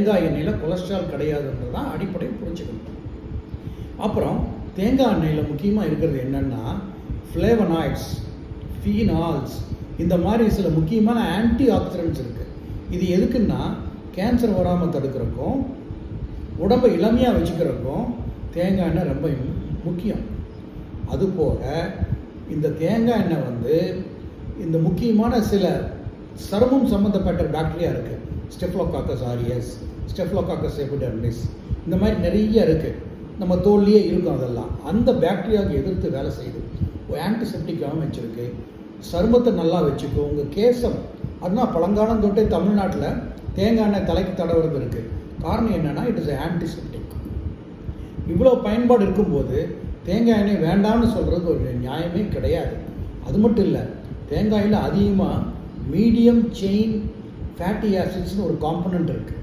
தேங்காய் எண்ணெயில் கொலஸ்ட்ரால் கிடையாதுன்றது தான் அடிப்படை புரிஞ்சுக்கணும். அப்புறம் தேங்காய் எண்ணெயில் முக்கியமாக இருக்கிறது என்னென்னா ஃப்ளேவனாய்ட்ஸ், ஃபீனால்ஸ், இந்த மாதிரி சில முக்கியமான ஆன்டி ஆக்சிடென்ட்ஸ் இருக்குது. இது எதுக்குன்னா கேன்சர் வராமல் தடுக்கிறதுக்கும் உடம்பை இளமையாக வச்சுக்கிறதுக்கும் தேங்காய் எண்ணெய் ரொம்ப முக்கியம். அதுபோக இந்த தேங்காய் எண்ணெய் இந்த முக்கியமான சில சருமம் சம்மந்தப்பட்ட பாக்டீரியா இருக்குது. ஸ்டெஃப்லோகாக்கஸ் ஆரியஸ், ஸ்டெஃப்லோகாக்கஸ் எபிடெர்மிஸ், இந்த மாதிரி நிறைய இருக்குது. நம்ம தோல்லையே இருக்கும். அதெல்லாம் அந்த பாக்டீரியாவுக்கு எதிர்த்து வேலை செய்யுது. ஆன்டிசெப்டிக்காகவும் வச்சுருக்கு. சருமத்தை நல்லா வச்சுக்கும். உங்கள் கேசம் அதுதான் பழங்காலம் தொட்டே தமிழ்நாட்டில் தேங்காய் எண்ணெய் தலைக்கு தடவுறது இருக்குது. காரணம் என்னென்னா இட் இஸ் ஆன்டிசெப்டிக். இவ்வளோ பயன்பாடு இருக்கும்போது தேங்காய் எண்ணெய் வேண்டாம்னு சொல்கிறது ஒரு நியாயமே கிடையாது. அது மட்டும் இல்லை, தேங்காயில் அதிகமாக மீடியம் செயின் ஃபேட்டி ஆசிட்ஸ்னு ஒரு காம்பனண்ட் இருக்குது.